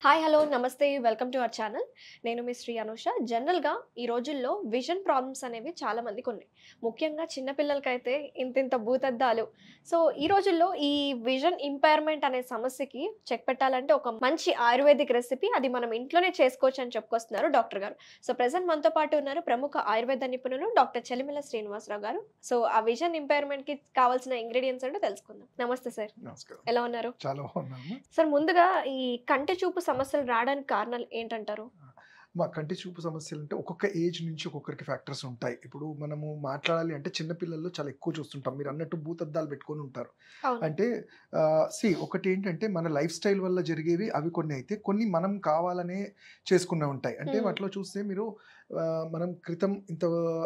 Hi hello నమస్తే welcome to our channel. నేను మీ శ్రీ అనూష. జనరల్‌గా ఈ రోజుల్లో విజన్ ప్రాబ్లమ్స్ అనేవి చాలా మందికి ఉన్నాయి. ముఖ్యంగా చిన్న పిల్లలకైతే ఇంతింత భూతద్దాలు. సో ఈ రోజుల్లో ఈ విజన్ ఇంపైర్‌మెంట్ అనే సమస్యకి చెక్ పెట్టాలంటే ఒక మంచి ఆయుర్వేదిక్ రెసిపీ అది మనం ఇంట్లోనే చేసుకోవచ్చు అని చెప్పుకొస్తున్నారు డాక్టర్ గారు. సో ప్రెజెంట్ మనతో పాటు ఉన్నారు ప్రముఖ ఆయుర్వేద నిపుణులు డాక్టర్ చెలిమిల శ్రీనివాసరావు గారు. సో ఆ విజన్ ఇంపైర్‌మెంట్‌కి కావాల్సిన ఇంగ్రీడియెంట్స్ ఏంటో తెలుసుకుందాం. నమస్తే సార్. నమస్కారం. ఎలా ఉన్నారు? చాలా బాగున్నాము. సార్ ముందుగా ఈ కంటి చూపు సమస్యలు రావడానికి కారణాలు ఏంటంటారు? మా కంటి చూపు సమస్యలంటే ఒక్కొక్క ఏజ్ నుంచి ఒక్కొక్కరికి ఫ్యాక్టర్స్ ఉంటాయి. ఇప్పుడు మనము మాట్లాడాలి అంటే చిన్న పిల్లల్లో చాలా ఎక్కువ చూస్తుంటాం. మీరన్నట్టు భూతద్దాలు పెట్టుకొని ఉంటారు. అవును. అంటే ఒకటేంటంటే మన లైఫ్ స్టైల్ వల్ల జరిగేవి అవి కొన్ని అయితే, కొన్ని మనం కావాలనే చేసుకున్నవి ఉంటాయి. అంటే హ్మ్. వాటిలో చూస్తే మీరు మనం క్రితం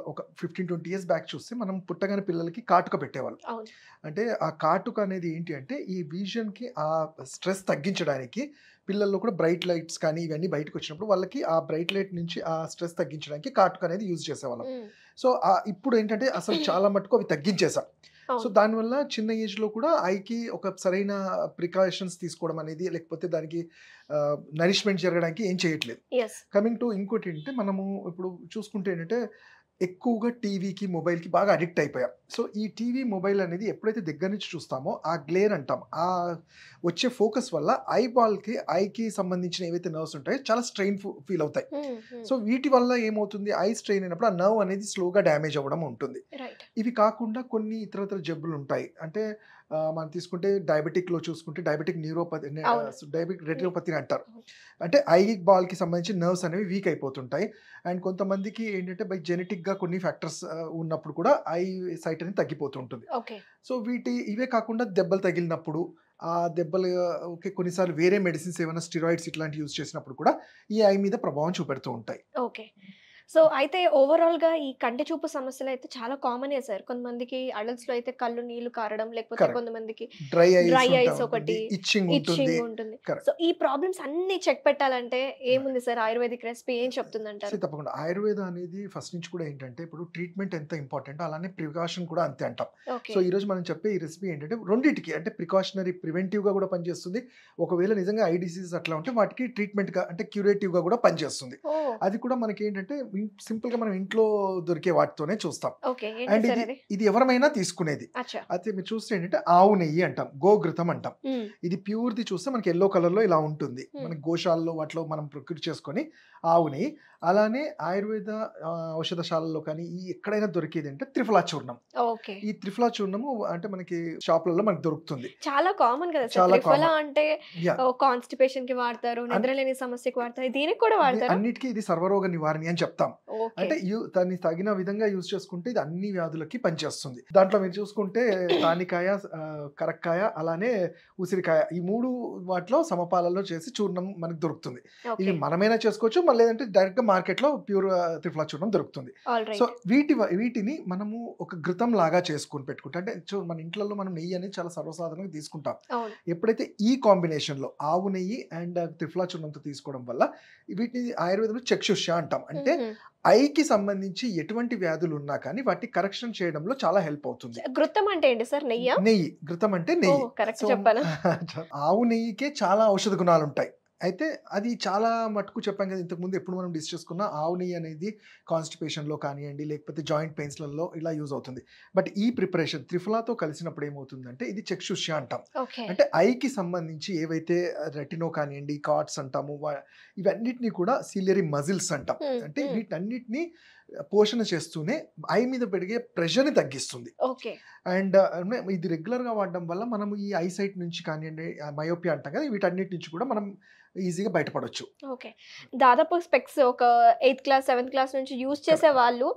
ఒక 15-20 ఇయర్స్ బ్యాక్ చూస్తే మనం పుట్టగానే పిల్లలకి కాటుక పెట్టేవాళ్ళు. అవును. అంటే ఆ కాటుక అనేది ఏంటి అంటే ఈ విజన్‌కి ఆ స్ట్రెస్ తగ్గించడానికి పిల్లల్లో కూడా బ్రైట్ లైట్స్ కానీ ఇవన్నీ బయటకొచ్చినప్పుడు వాళ్ళకి ఆ బ్రైట్ లైట్ నుంచి ఆ స్ట్రెస్ తగ్గించడానికి కాటుక అనేది యూజ్ చేసేవాళ్ళం. హ్మ్. సో, ఇప్పుడు ఏంటంటే అసలు చాలా మటుకు అవి తగ్గించేసాం. సో, అవును. దానివల్ల చిన్న ఏజ్‌లో కూడా ఐకి ఒక సరైన ప్రికాషన్స్ తీసుకోవడం అనేది లేకపోతే దానికి నరిష్మెంట్ జరగడానికి ఏం చేయట్లేదు. యెస్. కమింగ్ టు ఇంకోటేంటంటే మనము ఇప్పుడు చూసుకుంటే ఏంటంటే ఎక్కువగా టీవీకి, మొబైల్‌కి బాగా అడిక్ట్ అయిపోయాం. సో, ఈ టీవీ, మొబైల్ అనేది ఎప్పుడైతే దగ్గర నుంచి చూస్తామో ఆ గ్లేర్ అంటాం. వచ్చే ఫోకస్ వల్ల ఐకి సంబంధించిన ఏవైతే నర్వ్స్ ఉంటాయో చాలా స్ట్రెయిన్ ఫీల్ అవుతాయి. హ్మ్. హ్మ్. సో, వీటి వల్ల ఏమవుతుంది ఐ స్ట్రెయిన్ అయినప్పుడు ఆ నర్వ్ అనేది స్లోగా డ్యామేజ్ అవ్వడం ఉంటుంది. రైట్. ఇవి కాకుండా కొన్ని ఇతరత్ర జబ్బులుంటాయి. అంటే మనం తీసుకుంటే డయాబెటిక్‌లో చూసుకుంటే డయాబెటిక్ న్యూరోపతి అవును. డయాబెటిక్ రెటినోపతి అంటారు. అవును. అంటే ఐ బాల్‌కి సంబంధించిన నర్వ్స్ అనేవి వీక్ అయిపోతుంటాయి. అండ్ కొంతమందికి ఏంటంటే బై జెనెటిక్‌గా కొన్ని ఫ్యాక్టర్స్ ఉన్నప్పుడు కూడా ఐ సైట్ అనేది తగ్గిపోతూ ఉంటుంది. ఓకే. సో, ఇవే కాకుండా దెబ్బలు తగిలినప్పుడు ఆ దెబ్బలు ఓకే కొన్నిసార్లు వేరే మెడిసిన్స్ ఏమైనా స్టెరాయిడ్స్ ఇట్లాంటివి యూజ్ చేసినప్పుడు కూడా ఈ ఐ మీద ప్రభావం చూపెడుతూ ఉంటాయి. ఓకే. సో, అయితే ఓవరాల్‌గా ఈ కంటి చూపు సమస్యలైతే చాలా కామనే సార్. కొంతమందికి అడల్ట్స్‌లో అయితే కళ్ళు నీళ్లు కారడం, లేకపోతే కరెక్ట్. కొంతమందికి డ్రై ఐస్ డ్రై ఉంటా ఐస్ ఉంటుంది. ఒకటి, ఇచ్చింగ్ ఉంటుంది. ఇచ్చింగ్ ఉంటుంది. కరెక్ట్. సో, ఈ ప్రాబ్లమ్స్ అన్నీ చెక్ పెట్టాలంటే ఏముంది సార్ ఆయుర్వేదిక్ రెసిపీ ఏం చెప్తుందంటారు? తప్పకుండా. ఆయుర్వేద అనేది ఫస్ట్ నుంచి కూడా ఏంటంటే, ఇప్పుడు ట్రీట్మెంట్ ఎంత ఇంపార్టెంటో అలానే ప్రికాషన్ కూడా అంతే అంటాం. ఓకే. సో, ఈరోజు మనం చెప్పే ఈ రెసిపీ ఏంటంటే రెండిటికి అంటే ప్రికాషనరీ ప్రివెంటివ్‌గా కూడా పనిచేస్తుంది. ఒకవేళ నిజంగా ఐ డిసీజెస్ అట్లా ఉంటే వాటికి ట్రీట్మెంట్‌గా అంటే క్యూరేటివ్‌గా కూడా పనిచేస్తుంది. ఓహ్! అది కూడా మనకేంటంటే సింపుల్‌గా మనం ఇంట్లో దొరికే వాటితోనే చూస్తాం. ఓకే. ఏంటి అండ్ సార్ ఇది అది? ఇది ఎవరమైనా తీసుకునేది. అచ్చా! అయితే మీరు చూస్తే ఏంటంటే ఆవు నెయ్యి అంటాం. గోఘృతం అంటాం. హ్మ్. ఇది ప్యూర్‌ది చూస్తే మనకి యెల్లో కలర్‌లో ఇలా ఉంటుంది. హ్మ్. మనకి గోశాలలో వాటిలో మనం ప్రొక్యూర్ చేసుకొని ఆవు నెయ్యి. అలానే ఆయుర్వేద ఔషధశాలల్లో కానీ ఎక్కడైనా దొరికేదేంటే త్రిఫలా చూర్ణం. ఓకే. ఈ త్రిఫలా చూర్ణము అంటే మనకి షాపులలో మనకు దొరుకుతుంది. చాలా కామన్ కదా సార్. చాలా త్రిఫలా కామన్. అంటే యాహ్! కాన్‌స్టిపేషన్‌కి వాడతారు, నిద్రలేని సమస్యకి వాడతారు. దీనికి కూడా వాడతారా? అన్నిటికి ఇది సర్వరోగ నివారణి అని చెప్తాం. ఓకే. అంటే దాన్ని తగిన విధంగా యూజ్ చేసుకుంటే ఇది అన్ని వ్యాధులకి పనిచేస్తుంది. దాంట్లో మీరు చూసుకుంటే తానికాయ, కరక్కాయ అలానే ఉసిరికాయ ఈ 3 వాటిలో సమపాలలో చేసి చూర్ణం మనకు దొరుకుతుంది. ఓకే. ఇవి మనమైనా చేసుకోవచ్చు. లేదంటే డైరెక్ట్‌గా మార్కెట్‌లో ప్యూర్ త్రిఫలా చూర్ణం దొరుకుతుంది. All so, right. వీటిని మనము ఒక ఘృతం లాగా చేసుకొని పెట్టుకుంటే అంటే మన ఇంట్లలో మనం నెయ్యి అనేది చాలా సర్వసాధారణంగా తీసుకుంటాం. అవును. ఎప్పుడైతే ఈ కాంబినేషన్‌లో ఆవు నెయ్యి అండ్ త్రిఫలా చూర్ణంతో తీసుకోవడం వల్ల వీటిని ఆయుర్వేదంలో చక్షుష్య అంటాం. అంటే హుహు. ఐకి సంబంధించి ఎటువంటి వ్యాధులు ఉన్నా కానీ వాటిని కరెక్షన్ చేయడంలో చాలా హెల్ప్ అవుతుంది. ఘృతం అంటే ఏంటి సార్? నెయ్యా? నెయ్యి. ఘృతం అంటే నెయ్యి. ఓహ్! కరెక్ట్ సో, చెప్పానా? ఆవు నెయ్యికే చాలా ఔషధ గుణాలుంటాయి. అయితే అది చాలా మటుకు చెప్పాం కదా! ఇంతకుముందు ఎప్పుడు మనం డిస్కస్ చేసుకున్న ఆవు నెయ్యి అనేది కాన్‌స్టిపేషన్‌లో కానియండి, లేకపోతే జాయింట్ పెయిన్స్‌లలో ఇలా యూజ్ అవుతుంది. బట్ ఈ ప్రిపరేషన్ త్రిఫలాతో కలిసినప్పుడు ఏమవుతుందంటే ఇది చక్షుష్య అంటాం. ఓకే. అంటే ఐకి సంబంధించి ఏవైతే రెటినో కానియండి, కార్డ్స్ అంటాము. ఇవన్నిటిని కూడా సిలియరీ మజిల్స్ అంటాం. హ్మ్. అంటే హ్మ్. వీటన్నిటిని పోషణ చేస్తూనే ఐ మీద పెరిగే ప్రెషర్‌ని తగ్గిస్తుంది. ఓకే. అండ్ ఇది రెగ్యులర్‌గా వాడడం వల్ల మనము ఈ ఐ సైట్ నుంచి కానియండి, మయోపియా అంటాం కదా! వీటన్నిటి నుంచి కూడా మనం ఈజీగా బయటపడొచ్చు. ఓకే. దాదాపు స్పెక్స్ ఒక 8థ్ క్లాస్, 7థ్ క్లాస్ నుంచి యూజ్ కరెక్ట్. చేసే వాళ్ళు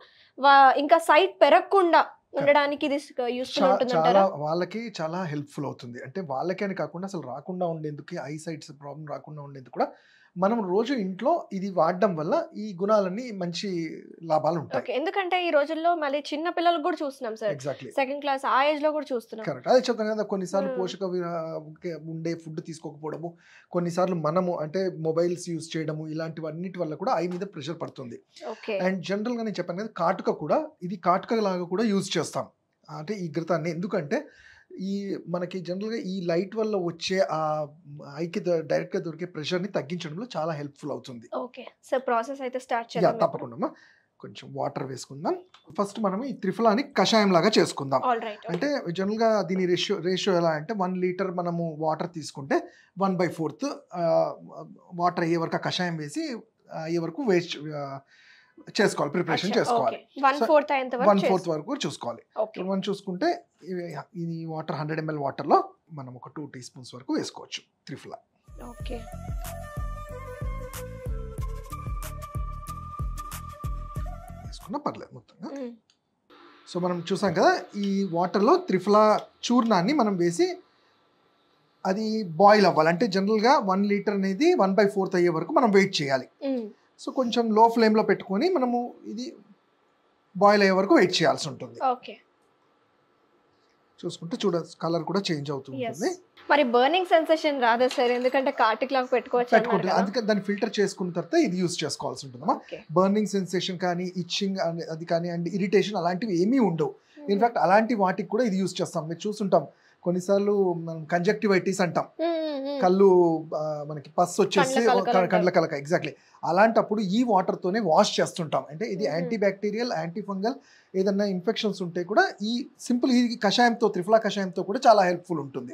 ఇంకా సైట్ పెరగకుండా ఉండడానికి ఇది యూజ్‌ఫుల్ చాలా ఉంటుందంటారా? వాళ్ళకి చాలా హెల్ప్‌ఫుల్ అవుతుంది. అంటే వాళ్ళకే అని కాకుండా అసలు రాకుండా ఉండేందుకు ఐ సైట్స్ ప్రాబ్లమ్ రాకుండా ఉండేందుకు కూడా మనం రోజు ఇంట్లో ఇది వాడడం వల్ల ఈ గుణాలన్నీ మంచి లాభాలుంటాయి. ఓకే. ఎందుకంటే ఈ రోజుల్లో మళ్ళీ చిన్న పిల్లలకి కూడా చూస్తున్నాం సార్. ఎగ్జాక్ట్‌లీ. సెకండ్ క్లాస్ ఆ ఏజ్‌లో కూడా చూస్తున్నాం. కరెక్ట్. అదే చెప్తాను కదా! కొన్నిసార్లు హ్మ్. ఉండే ఫుడ్ తీసుకోకపోవడము, కొన్నిసార్లు మనము అంటే మొబైల్స్ యూజ్ చేయడము ఇలాంటివన్నిటి వల్ల కూడా ఐ మీద ప్రెషర్ పడుతుంది. ఓకే. అండ్ జనరల్‌గా నేను చెప్పాను కదా! కాటుక కూడా ఇది కాటుక లాగా కూడా యూజ్ చేస్తాం. అంటే ఈ ఘృతాన్ని ఎందుకంటే ఈ మనకి జనరల్‌గా ఈ లైట్ వల్ల వచ్చే ఐకి డైరెక్ట్‌గా దొరికే ప్రెషర్‌ని తగ్గించడంలో చాలా హెల్ప్‌ఫుల్ అవుతుంది. ఓకే. సో ప్రాసెస్ అయితే స్టార్ట్ యాహ్! చేద్దాం ఇప్పుడు. తప్పకుండా అమ్మా. కొంచెం వాటర్ వేసుకుందాం. ఫస్ట్ మనం ఈ త్రిఫలాని కషాయంలాగా చేసుకుందాం. ఆల్రైట్. అంటే జనరల్‌గా దీని రేషియో ఎలా అంటే 1 లీటర్ మనము వాటర్ తీసుకుంటే 1/4 వాటర్ అయ్యే వరకు ఆ కషాయం వేసి అయ్యే వరకు చేసుకోవాలి, ప్రిపరేషన్ చేసుకోవాలి. ఓకే. 1/4 అయ్యేంత వరకు 1/4 వరకు చూసుకోవాలి. ఓకే. ఇప్పుడు మనం చూసుకుంటే ఇది వాటర్ 100 ml వాటర్‌లో మనం ఒక 2 టీ స్పూన్స్ వరకు వేసుకోవచ్చు త్రిఫలా. ఓకే. వేసుకున్నా పర్లేదు మొత్తంగా. సో మనం చూసాం కదా ఈ వాటర్లో త్రిఫలా చూర్ణాన్ని మనం వేసి అది బాయిల్ అవ్వాలి. అంటే జనరల్‌గా 1 లీటర్ అనేది 1/4 అయ్యే వరకు మనం వెయిట్ చేయాలి. సో కొంచెం లో ఫ్లేమ్‌లో పెట్టుకొని మనము ఇది బాయిల్ అయ్యే వరకు వెయిట్ చేయాల్సి ఉంటుంది. ఓకే. చూసుకుంటే కలర్ కూడా చేంజ్ అవుతూ ఉంటుంది. మరి బర్నింగ్ సెన్సేషన్ రాదా సార్? ఎందుకంటే కార్టిక్ లాగా పెట్టుకోవచ్చు అన్నారు పెట్టుకుంటే కదా. అందుకని దాన్ని ఫిల్టర్ చేసుకున్న తర్వాత ఇది యూస్ చేసుకోవాల్సి ఉంటుందమ్మా. ఓకే. బర్నింగ్ సెన్సేషన్ కానీ ఇచ్చింగ్ అది కానీ అండ్ ఇరిటేషన్ అలాంటివి ఏమీ ఉండవు. ఇన్ఫాక్ట్ అలాంటి వాటికి కూడా ఇది యూస్ చేస్తాం. మీరు చూసుంటాం కొన్నిసార్లు మనం కంజక్టివైటిస్ అంటాం, కళ్ళు మనకి పస్ వచ్చేసి కండ్ల కలక, ఎగ్జాక్ట్లీ అలాంటప్పుడు ఈ వాటర్ తోనే వాష్ చేస్తుంటాం. అంటే ఇది యాంటీ బ్యాక్టీరియల్, యాంటీ ఫంగల్, ఏదన్నా ఇన్ఫెక్షన్స్ ఉంటే కూడా ఈ సింపుల్ ఈ కషాయంతో త్రిఫలా కషాయంతో కూడా చాలా హెల్ప్ఫుల్ ఉంటుంది.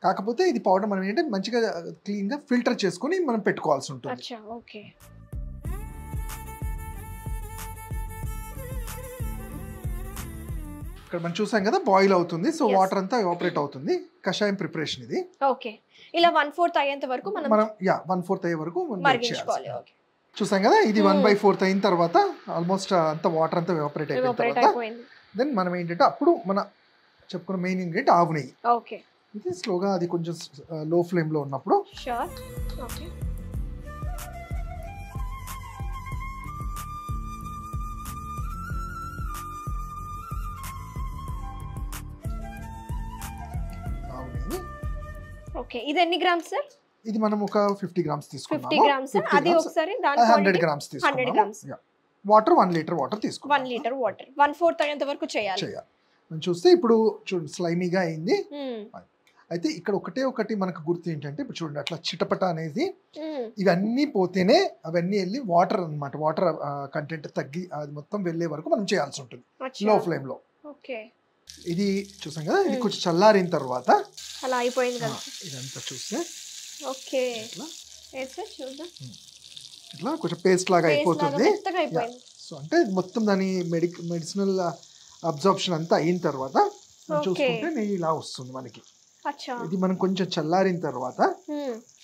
కాకపోతే ఇది పౌడర్ మనం ఏంటంటే మంచిగా క్లీన్ గా ఫిల్టర్ చేసుకొని మనం పెట్టుకోవాల్సి ఉంటుంది. అచ్చా. ఓకే. ఇక్కడ మనం చూసాం కదా బాయిల్ అవుతుంది. So Yes. వాటర్ అంతా ఎవాపరేట్ అవుతుంది. కషాయం ప్రిపరేషన్ ఇది. ఓకే. ఇలా 1/4 అయ్యేంత వరకు మనం 1/4 అయ్యే వరకు మనం wait మరిగించుకోవాలి. చేయాల్సి. ఓకే. చూసాం కదా ఇది 1/4 అయిన తర్వాత ఆల్మోస్ట్ అంత వాటర్ అంతా ఎవాపరేట్ అయిపోయిన ఎవాపరేట్ తర్వాత అయిపోయింది. దెన్ మనం ఏంటంటే అప్పుడు మన చెప్పుకున్న మెయిన్ ఇంగ్రీడియంట్ ఆవు నెయ్యి. ఓకే. ఇది స్లోగా అది కొంచెం లో ఫ్లేమ్ లో ఉన్నప్పుడు షూర్. ఓకే. ఆవు నెయ్యి ఓకే. ఇది ఎన్ని గ్రామ్స్ సార్? ఇది మనం ఒక 50 గ్రామ్స్ 50 తీసుకున్నాము. గ్రామ్స్. 50 అది grams, ఒకసారి దాని 100 క్వాంటిటీ గ్రామ్స్ 100 తీసుకున్నాము. గ్రామ్స్. వాటర్ 1 లీటర్ వాటర్ 1 తీసుకున్నాము. లీటర్ వాటర్ 1/4 అయ్యేంత వరకు చేయాలి. చేయాలి. మనం చూస్తే ఇప్పుడు చూడండి స్లైమీగా అయింది. అయితే ఇక్కడ ఒకటి మనకు గుర్తు ఏంటంటే ఇప్పుడు చూడండి అట్లా చిటపట అనేది ఇవన్నీ పోతేనే అవన్నీ వెళ్ళి వాటర్ అన్నమాట. వాటర్ కంటెంట్ తగ్గి అది మొత్తం వెళ్ళే వరకు మనం చేయాల్సి ఉంటుంది లో ఫ్లేమ్ లో. ఓకే. ఇది చూసాం కదా ఇది కొంచెం చల్లారిన తర్వాత అలా అయిపోయింది కదా. ఇదంతా చూస్తే ఓకే. ఇట్లా వేస్తే చూద్దాం. ఇట్లా కొంచెం పేస్ట్ లాగా అయిపోతుంది. మెత్తగా అయిపోయింది. సో అంటే మొత్తం దాని మెడిసినల్ అబ్జార్ప్షన్ అంతా అయిన తర్వాత చూసుకుంటే నెయ్యి ఇలా వస్తుంది మనకి. అచ్చా. ఇది మనం కొంచెం చల్లారిన తర్వాత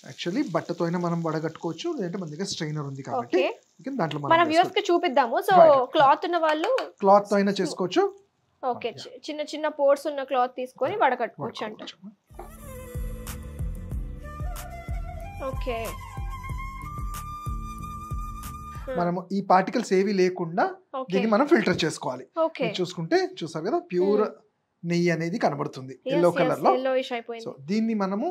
యాక్చువల్లీ బట్టతో అయినా మనం వడగట్టుకోవచ్చు, లేదంటే మన దగ్గర స్ట్రైనర్ ఉంది కాబట్టి ఓకే. దాంట్లో మన వ్యూవర్స్ కి చూపిద్దాము. సో క్లాత్ ఉన్న వాళ్ళు క్లాత్ తో అయినా చేసుకోవచ్చు. ఓకే. చిన్న చిన్న పోర్స్ ఉన్న క్లాత్ తీసుకొని వడకట్టుకోవచ్చు అంట. ఓకే. మనము ఈ పార్టికల్స్ ఏవి లేకుండా దీన్ని మనం ఫిల్టర్ చేసుకోవాలి. ఓకే. చూసుకుంటే చూసారు కదా ప్యూర్ నెయ్యి అనేది కనబడుతుంది ఎల్లో కలర్ లో. yellowish అయిపోయింది. సో దీన్ని మనము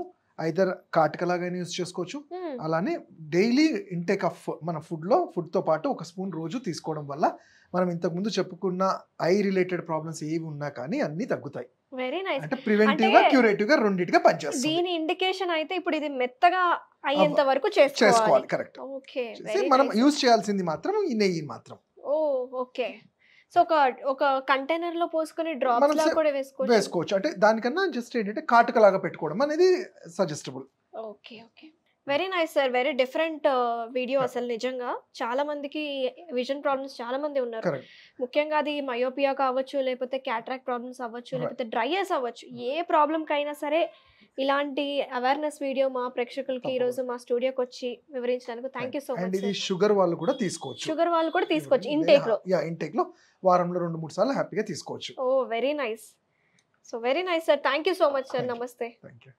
ఐదర్ కాటకలాగా యూస్ చేసుకోవచ్చు, అలానే డైలీ ఇంటేక్ ఆఫ్ మన ఫుడ్ తో పాటు ఒక స్పూన్ రోజు తీసుకోవడం వల్ల మనం ఇంతకు ముందు చెప్పుకున్న ఐ రిలేటెడ్ ప్రాబ్లమ్స్ ఏవి ఉన్నా కానీ అన్ని తగ్గుతాయి. Very nice. అంటే ప్రివెంటివ్ గా క్యూరేటివ్ గా రెండింటిగా పనిచేస్తుంది. దీని ఇండికేషన్ అయితే ఇప్పుడు ఇది మెత్తగా అయ్యేంత వరకు చేసుకోవాలి. చేసుకోవాలి. కరెక్ట్. ఓకే. మనం యూస్ చేయాల్సింది మాత్రం ఈ నెయ్యి మాత్రం. ఓ ఓకే. సో ఒక కంటైనర్ లో పోసుకొని డ్రాప్స్ లా కూడా వేసుకోవచ్చు. అంటే దానికన్నా జస్ట్ ఏంటంటే కాటుకలాగా పెట్టుకోవడం అనేది suggestible. Okay. Okay. Very nice sir. Very different video. అసలు నిజంగా చాలా మందికి విజన్ ప్రాబ్లమ్స్ చాలా మంది ఉన్నారు. ముఖ్యంగా అది మయోపియా కావచ్చు, లేకపోతే క్యాటరాక్ట్ ప్రాబ్లమ్స్ అవ్వచ్చు, లేకపోతే డ్రై ఐస్ అవ్వచ్చు. ఏ ప్రాబ్లం కైనా సరే ఇలాంటి అవేర్నెస్ వీడియో మా ప్రేక్షకులకి ఈ రోజు మా స్టూడియోకి వచ్చి వివరించినందుకు thank you so much. And ఇది షుగర్ వాళ్ళు కూడా తీసుకోవచ్చు. షుగర్ వాళ్ళు కూడా తీసుకోవచ్చు ఇంటేక్ లో. ఇంటేక్ లో వారంలో 2-3 సార్లు హ్యాపీగా తీసుకోవచ్చు. Oh very nice. So very nice sir. Thank you so much sir. నమస్తే. Thank you.